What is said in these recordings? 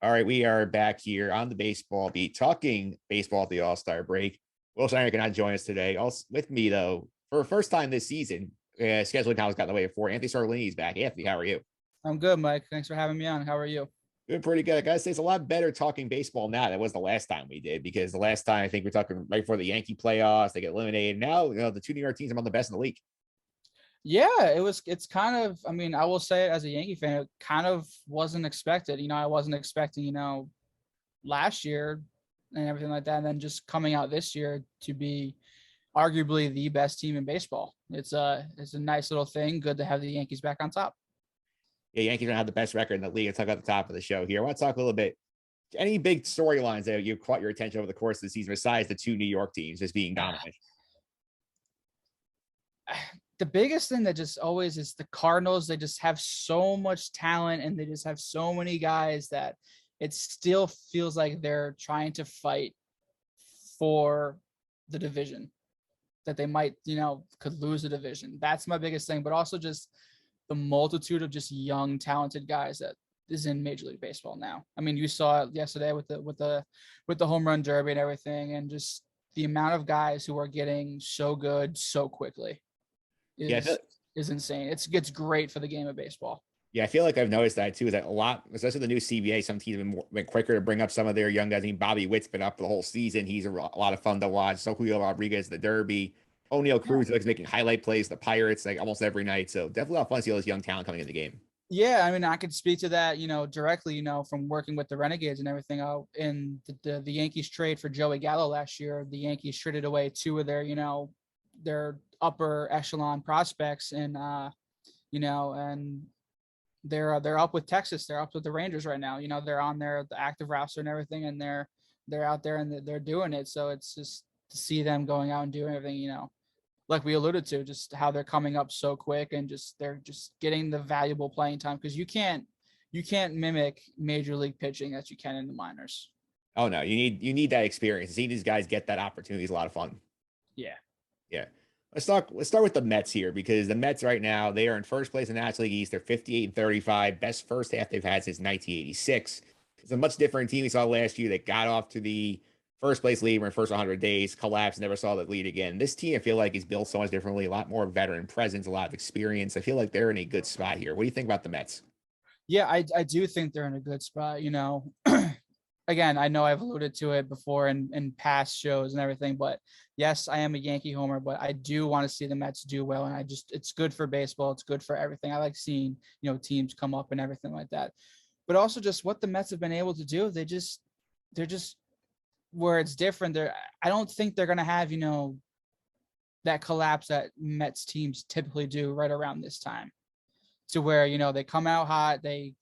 All right, we are back here on the baseball beat, talking baseball at the All-Star break. Will Steiner cannot join us today. Also with me, though, for the first time this season, scheduling time has gotten away before. Anthony Sorbellini is back. Anthony, how are you? I'm good, Mike. Thanks for having me on. How are you? Doing pretty good. I gotta say, it's a lot better talking baseball now than it was the last time we did, because the last time I think we're talking right before the Yankee playoffs, they get eliminated. Now, the two New York teams are among the best in the league. Yeah, it's kind of, I mean, I will say it as a Yankee fan, it kind of wasn't expected. I wasn't expecting, last year and everything like that. And then just coming out this year to be arguably the best team in baseball. It's a nice little thing. Good to have the Yankees back on top. Yeah, Yankees don't have the best record in the league. Let's talk at the top of the show here. I want to talk a little bit. Any big storylines that you caught your attention over the course of the season besides the two New York teams just being dominant? The biggest thing that just always is the Cardinals. They just have so much talent and they just have so many guys that it still feels like they're trying to fight for the division, that they might, could lose the division. That's my biggest thing, but also just the multitude of just young, talented guys that is in Major League Baseball now. I mean, you saw it yesterday with the home run derby and everything, and just the amount of guys who are getting so good so quickly is insane. It's great for the game of baseball. Yeah, I feel like I've noticed that too. Is that a lot, especially the new CBA, some teams have been quicker to bring up some of their young guys. I mean, Bobby Witt's been up for the whole season. He's a lot of fun to watch. So Julio Rodriguez, the Derby, O'Neal Cruz, like making highlight plays, the Pirates, like almost every night. So definitely a lot of fun to see all this young talent coming in the game. Yeah, I mean, I could speak to that, directly, from working with the Renegades and everything. In the Yankees trade for Joey Gallo last year, the Yankees traded away two of their upper echelon prospects, and and they're up with Texas. They're up with the Rangers right now. They're on the active roster and everything, and they're out there and they're doing it. So it's just to see them going out and doing everything, like we alluded to, just how they're coming up so quick and they're just getting the valuable playing time, because you can't mimic major league pitching as you can in the minors. Oh no, you need that experience. To see these guys get that opportunity is a lot of fun. Yeah. Yeah. Let's start with the Mets here, because the Mets right now, they are in first place in the National League East. They're 58-35, best first half they've had since 1986. It's a much different team we saw last year that got off to the first place lead in the first 100 days, collapsed, never saw that lead again. This team, I feel like, is built so much differently, a lot more veteran presence, a lot of experience. I feel like they're in a good spot here. What do you think about the Mets? Yeah, I do think they're in a good spot. Again, I know I've alluded to it before in past shows and everything, but yes, I am a Yankee homer, but I do want to see the Mets do well. And it's good for baseball. It's good for everything. I like seeing, teams come up and everything like that, but also just what the Mets have been able to do. They're just where it's different. I don't think they're going to have, that collapse that Mets teams typically do right around this time, to where, they come out hot, they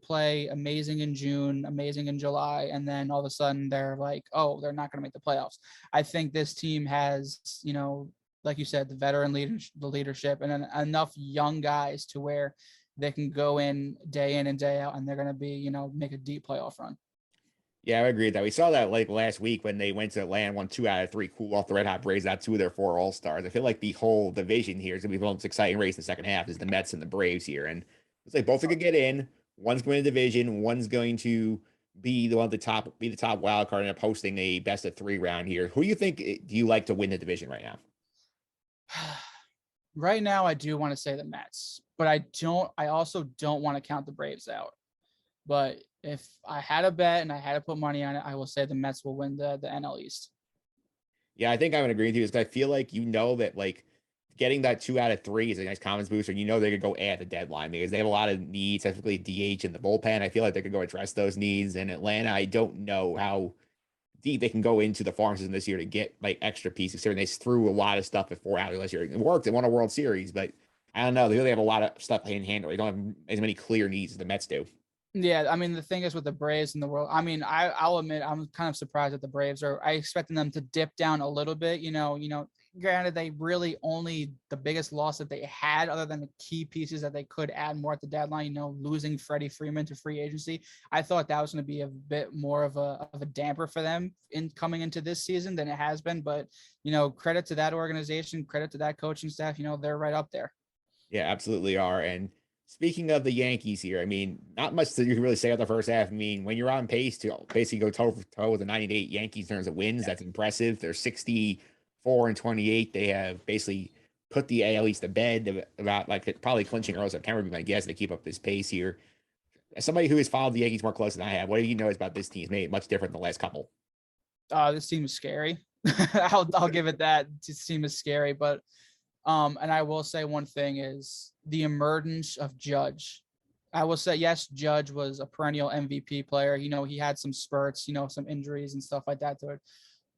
play amazing in June, amazing in July, and then all of a sudden they're like, oh, they're not going to make the playoffs. I think this team has, like you said, the veteran leadership, and then enough young guys to where they can go in and day out, and they're going to be, make a deep playoff run. Yeah, I agree with that. We saw that like last week when they went to Atlanta, won 2 out of 3, cool off the Red Hot Braves, out 2 of their 4 All-Stars. I feel like the whole division here is going to be the most exciting race in the second half is the Mets and the Braves here. And it's like both are going to get in. One's going to division. One's going to be the one at the top, be the top wild card, and up hosting a best of 3 round here. Who do you think do you like to win the division right now? Right now, I do want to say the Mets, but I also don't want to count the Braves out. But if I had a bet and I had to put money on it, I will say the Mets will win the NL East. Yeah, I think I'm going to agree with you, because I feel like that like getting that 2 out of 3 is a nice confidence booster. They could go at the deadline because they have a lot of needs, specifically DH in the bullpen. I feel like they could go address those needs. And Atlanta, I don't know how deep they can go into the farm system this year to get like extra pieces here. And they threw a lot of stuff at 4 out last year. It worked. They won a World Series, but I don't know. They really have a lot of stuff in hand. They don't have as many clear needs as the Mets do. Yeah, I mean, the thing is with the Braves in the world, I mean, I'll admit I'm kind of surprised that the Braves I expecting them to dip down a little bit, granted they really only the biggest loss that they had other than the key pieces that they could add more at the deadline, losing Freddie Freeman to free agency. I thought that was going to be a bit more of a damper for them in coming into this season than it has been. But, credit to that organization, credit to that coaching staff, they're right up there. Yeah, absolutely are. And Speaking of the Yankees here, I mean, not much that you can really say about the first half. I mean, when you're on pace to basically go toe for toe with the 98 Yankees in terms of wins, that's impressive. They're 64 and 28. They have basically put the AL East to bed about like probably clinching early September, would be my guess, to keep up this pace here. As somebody who has followed the Yankees more closely than I have, what do you know about this team? It's made it much different than the last couple. This team is scary. I'll give it that. This team is scary, but and I will say one thing is the emergence of Judge. I will say, yes, Judge was a perennial MVP player. He had some spurts, some injuries and stuff like that to it.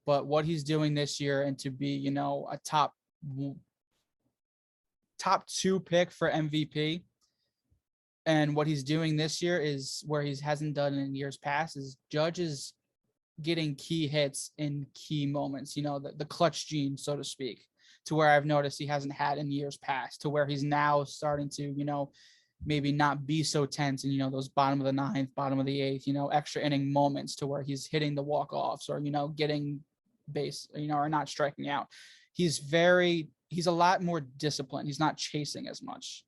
But what he's doing this year, and to be, a top two pick for MVP, and what he's doing this year is where he hasn't done in years past, is Judge is getting key hits in key moments, the clutch gene, so to speak, to where I've noticed he hasn't had in years past, to where he's now starting to, maybe not be so tense and, those bottom of the ninth, bottom of the eighth, extra inning moments, to where he's hitting the walk-offs or, getting base, or not striking out. He's a lot more disciplined. He's not chasing as much.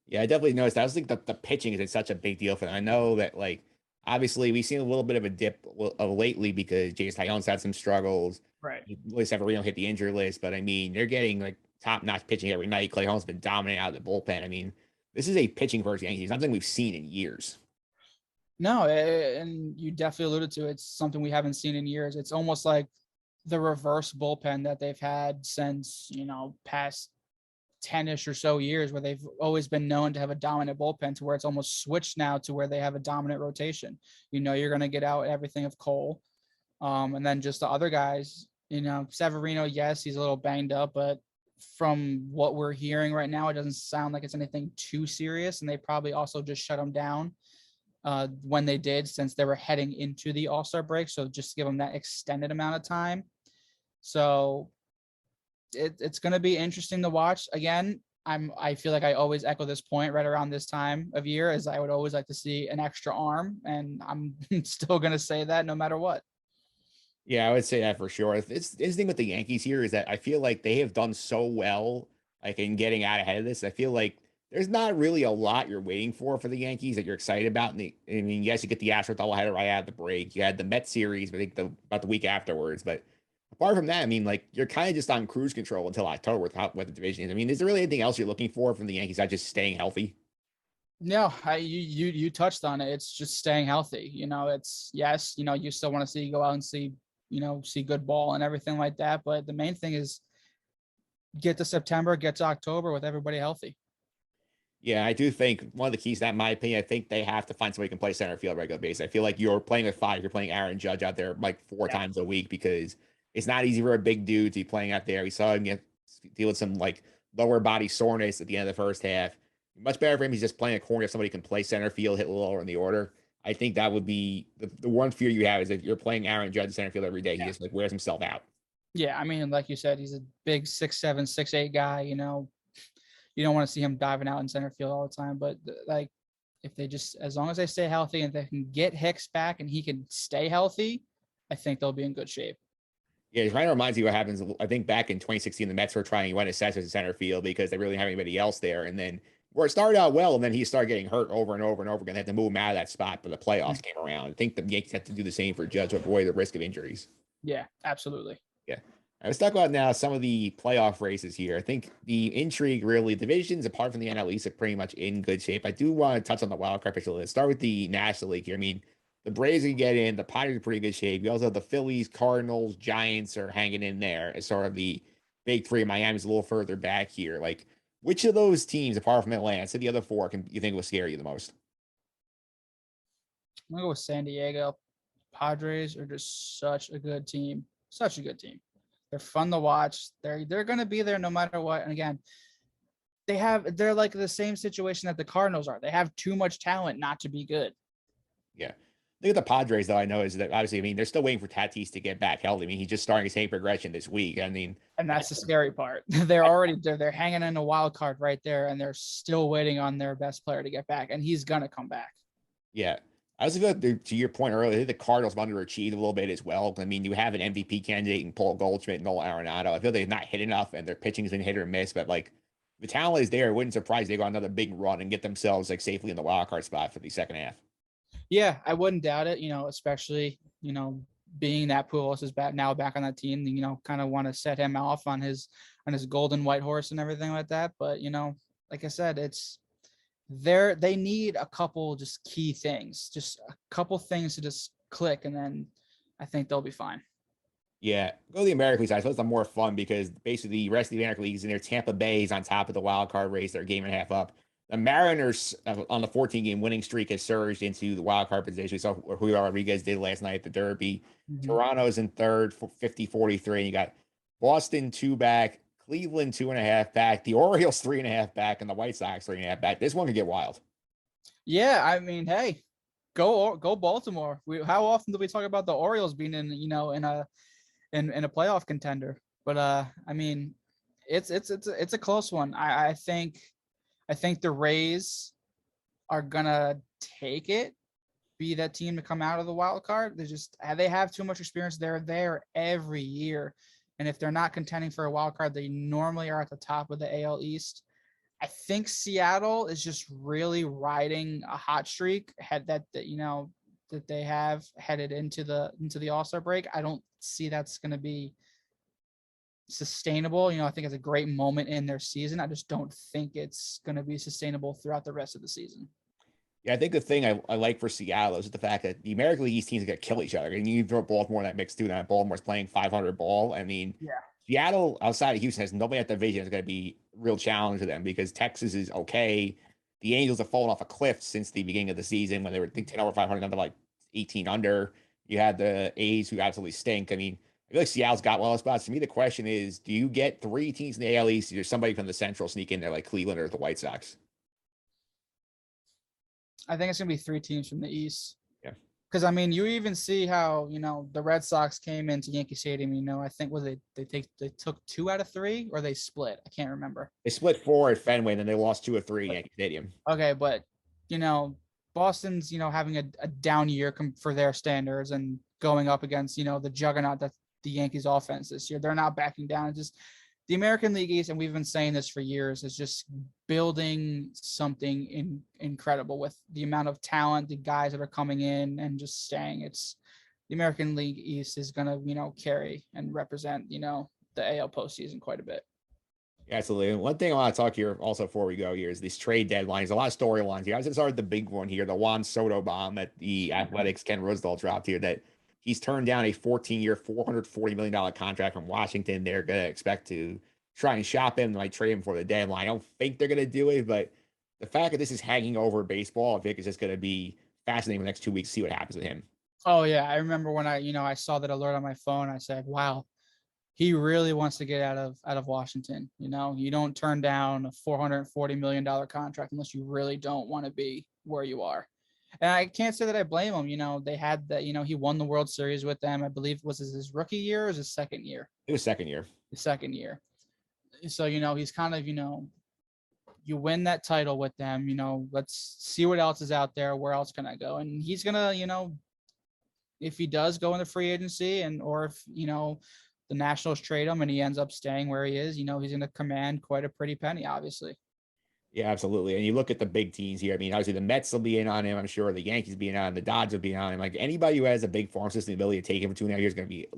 Yeah, I definitely noticed that. I was think the pitching is such a big deal for them. I know that, like, obviously we've seen a little bit of a dip lately because Jason Tyon's had some struggles. Right. Luis Severino hit the injury list, but I mean, they're getting like top-notch pitching every night. Clay Holmes has been dominating out of the bullpen. I mean, this is a pitching versus Yankees, something we've seen in years. No, and you definitely alluded to it. It's something we haven't seen in years. It's almost like the reverse bullpen that they've had since, past 10-ish or so years, where they've always been known to have a dominant bullpen, to where it's almost switched now to where they have a dominant rotation. You're going to get out everything of Cole. And then just the other guys, Severino, yes, he's a little banged up, but from what we're hearing right now, it doesn't sound like it's anything too serious. And they probably also just shut him down when they did, since they were heading into the All-Star break. So just give them that extended amount of time. So it's going to be interesting to watch. Again, I feel like I always echo this point right around this time of year, as I would always like to see an extra arm, and I'm still going to say that no matter what. Yeah, I would say that for sure. It's the thing with the Yankees here is that I feel like they have done so well, like in getting out ahead of this. I feel like there's not really a lot you're waiting for the Yankees that you're excited about. I mean, yes, you get the Astros doubleheader right out of the break. You had the Mets series, I think about the week afterwards. But apart from that, I mean, like you're kind of just on cruise control until October with what the division is. I mean, is there really anything else you're looking for from the Yankees? Not just staying healthy. No, you touched on it. It's just staying healthy. It's yes, you still want to see go out and see see good ball and everything like that. But the main thing is get to September, get to October with everybody healthy. Yeah, I do think one of the keys to that, in my opinion, I think they have to find somebody who can play center field regular basis. I feel like you're playing with five, you're playing Aaron Judge out there like four times a week, because it's not easy for a big dude to be playing out there. We saw him deal with some like lower body soreness at the end of the first half. Much better for him. He's just playing a corner. If somebody can play center field, hit a little lower in the order. I think that would be the one fear you have, is if you're playing Aaron Judge center field every day, he just like wears himself out. Yeah, I mean, like you said, he's a big 6'7", 6'8" guy. You don't want to see him diving out in center field all the time. But like, if they just, as long as they stay healthy and they can get Hicks back and he can stay healthy, I think they'll be in good shape. Yeah, it kind of reminds me what happens. I think back in 2016, the Mets were trying Wendell Cespedes in center field because they really didn't have anybody else there. And then where it started out well, and then he started getting hurt over and over and over again. They had to move him out of that spot, but the playoffs came around. I think the Yankees have to do the same for Judge to avoid the risk of injuries. Yeah, absolutely. Yeah. Let's talk about now some of the playoff races here. I think the intrigue, really, divisions apart from the NL East are pretty much in good shape. I do want to touch on the wild card picture. Let's start with the National League here. I mean, the Braves can get in. The Padres are pretty good shape. You also have the Phillies, Cardinals, Giants are hanging in there as sort of the big three. Miami's a little further back here. Like, which of those teams, apart from Atlanta, so the other four, can you think will scare you the most? I'm gonna go with San Diego. Padres are just such a good team. Such a good team. They're fun to watch. They're gonna be there no matter what. And again, they're like the same situation that the Cardinals are. They have too much talent not to be good. Yeah. Look at the Padres, though. I know is that obviously, I mean, they're still waiting for Tatis to get back healthy. I mean, he's just starting his same progression this week. I mean, and that's the scary part. They're hanging in a wild card right there, and they're still waiting on their best player to get back, and he's gonna come back. Yeah. I was going to your point earlier, I think the Cardinals have underachieved a little bit as well. I mean, you have an MVP candidate in Paul Goldschmidt and Nolan Arenado. I feel they've not hit enough, and their pitching has been hit or miss. But like, the talent is there. It wouldn't surprise they go on another big run and get themselves like safely in the wild card spot for the second half. Yeah, I wouldn't doubt it. Especially being that Pujols is back on that team. Kind of want to set him off on his golden white horse and everything like that. But like I said, they need a couple just key things, just a couple things to just click, and then I think they'll be fine. Yeah, go to the American League side. So it's more fun because basically the rest of the American League is in there. Tampa Bay is on top of the wild card race. They're a game and a half up. The Mariners on the 14-game winning streak has surged into the wild card position. We saw Julio Rodriguez did last night at the Derby. Mm-hmm. Toronto's in third, 50-43. And you got Boston 2 back, Cleveland 2.5 back, the Orioles 3.5 back, and the White Sox 3.5 back. This one could get wild. Yeah, I mean, hey, go Baltimore. How often do we talk about the Orioles being in a playoff contender? But I mean, it's a close one. I think the Rays are gonna take it, be that team to come out of the wild card. They have too much experience. They're there every year, and if they're not contending for a wild card, they normally are at the top of the AL East. I think Seattle is just really riding a hot streak that they have headed into the All-Star break. I don't see that's going to be sustainable. I think it's a great moment in their season. I just don't think it's going to be sustainable throughout the rest of the season. Yeah, I think the thing I like for Seattle is the fact that the American League East teams are going to kill each other. And you throw Baltimore in that mix too. Now Baltimore's playing 500 ball. I mean, Yeah. Seattle outside of Houston has nobody at the division. Is going to be a real challenge to them because Texas is okay. The Angels have fallen off a cliff since the beginning of the season when they were 10 over 500 down to like 18 under. You had the A's who absolutely stink. I mean, I feel like Seattle's got one of those spots. To me, the question is, do you get 3 teams in the AL East? Or somebody from the Central sneak in there like Cleveland or the White Sox? I think it's going to be 3 teams from the East. Yeah. Because, I mean, you even see how, the Red Sox came into Yankee Stadium, I think they took 2 out of 3 or they split. I can't remember. They split 4 at Fenway, and then they lost 2 or 3 at Yankee Stadium. Okay, but, Boston's, having a down year for their standards and going up against, the juggernaut that's the Yankees offense this year. They're not backing down. Just the American League East, and we've been saying this for years, is just building something incredible with the amount of talent, the guys that are coming in and just staying. It's the American League East is going to, carry and represent, the AL postseason quite a bit. Yeah, absolutely. And one thing I want to talk here also before we go here is these trade deadlines. A lot of storylines here. I just started the big one here, the Juan Soto bomb that the Athletics Ken Roosevelt dropped here, that he's turned down a 14-year, $440 million contract from Washington. They're going to expect to try and shop him, like trade him before the deadline. I don't think they're going to do it, but the fact that this is hanging over baseball, I think it's just going to be fascinating the next 2 weeks to see what happens with him. Oh yeah, I remember when I saw that alert on my phone. I said, "Wow, he really wants to get out of Washington." You don't turn down a $440 million contract unless you really don't want to be where you are. And I can't say that I blame him. They had that. He won the World Series with them. I believe was his rookie year or his second year. It was second year. The second year. So he's kind of you win that title with them. Let's see what else is out there. Where else can I go? And he's gonna if he does go into free agency or if the Nationals trade him and he ends up staying where he is, he's going to command quite a pretty penny, obviously. Yeah, absolutely. And you look at the big teams here. I mean, obviously the Mets will be in on him. I'm sure the Yankees be in on him. The Dodgers will be on him. Like anybody who has a big farm system ability to take him for 2.5 years is going to be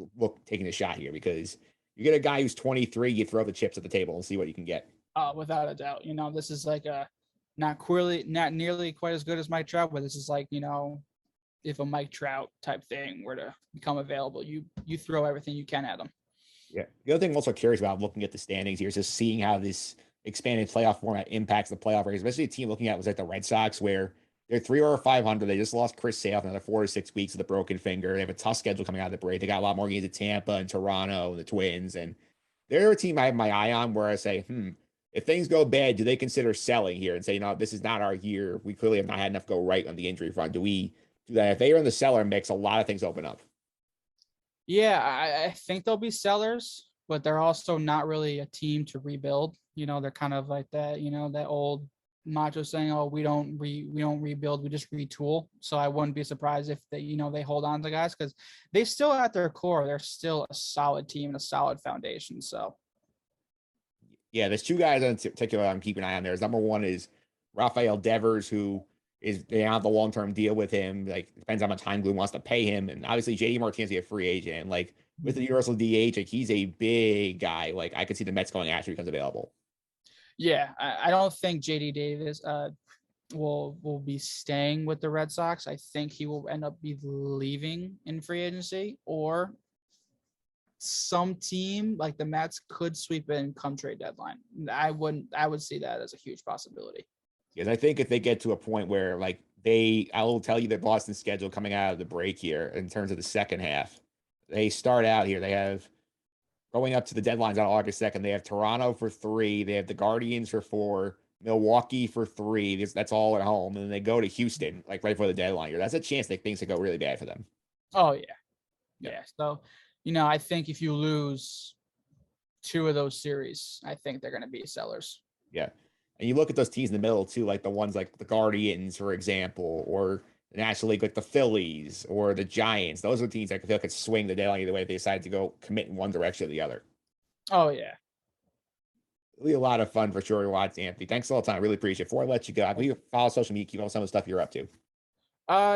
taking a shot here because you get a guy who's 23, you throw the chips at the table and see what you can get. Without a doubt. This is like not nearly quite as good as Mike Trout, but this is like, if a Mike Trout type thing were to become available, you throw everything you can at him. Yeah. The other thing I'm also curious about looking at the standings here is just seeing how this expanded playoff format impacts the playoff race, especially a team looking at was like the Red Sox, where they're 3 over 500. They just lost Chris Sale another 4 to 6 weeks with a broken finger. They have a tough schedule coming out of the break. They got a lot more games at Tampa and Toronto and the Twins. And they're a team I have my eye on where I say, if things go bad, do they consider selling here and say, no, this is not our year. We clearly have not had enough go right on the injury front. Do we do that? If they are in the seller mix, a lot of things open up. Yeah, I think they'll be sellers, but they're also not really a team to rebuild. They're kind of like that, that old macho saying, "Oh, we don't rebuild, we just retool." So I wouldn't be surprised if they hold on to guys because they still at their core, they're still a solid team and a solid foundation. So Yeah, there's two guys in particular I'm keeping an eye on there. Number one is Rafael Devers, who is they have the long term deal with him. Like depends how much time Glue wants to pay him, and obviously JD Martinez is a free agent. And like with the universal DH, like he's a big guy. Like I could see the Mets going after he becomes available. Yeah, I don't think JD Davis will be staying with the Red Sox. I think he will end up be leaving in free agency, or some team like the Mets could sweep in come trade deadline. I would see that as a huge possibility. Because I think if they get to a point where like I will tell you that Boston's schedule coming out of the break here in terms of the second half. They start out here. They have going up to the deadlines on August 2nd. They have Toronto for 3. They have the Guardians for 4. Milwaukee for 3. That's all at home. And then they go to Houston like right before the deadline here. That's a chance that things could go really bad for them. Oh yeah. So, I think if you lose 2 of those series, I think they're going to be sellers. Yeah. And you look at those teams in the middle too, like the ones like the Guardians, for example, or the National League, like the Phillies or the Giants. Those are the teams that I feel could swing the deadline either way if they decide to go commit in one direction or the other. Oh yeah. It'll be a lot of fun for sure to watch, Anthony. Thanks all the time. I really appreciate it. Before I let you go, I believe you follow social media, keep up some of the stuff you're up to.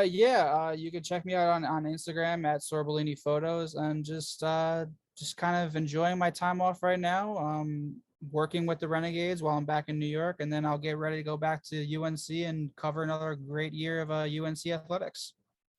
You can check me out on Instagram at Sorbellini Photos, and just kind of enjoying my time off right now. Working with the Renegades while I'm back in New York, and then I'll get ready to go back to UNC and cover another great year of UNC athletics.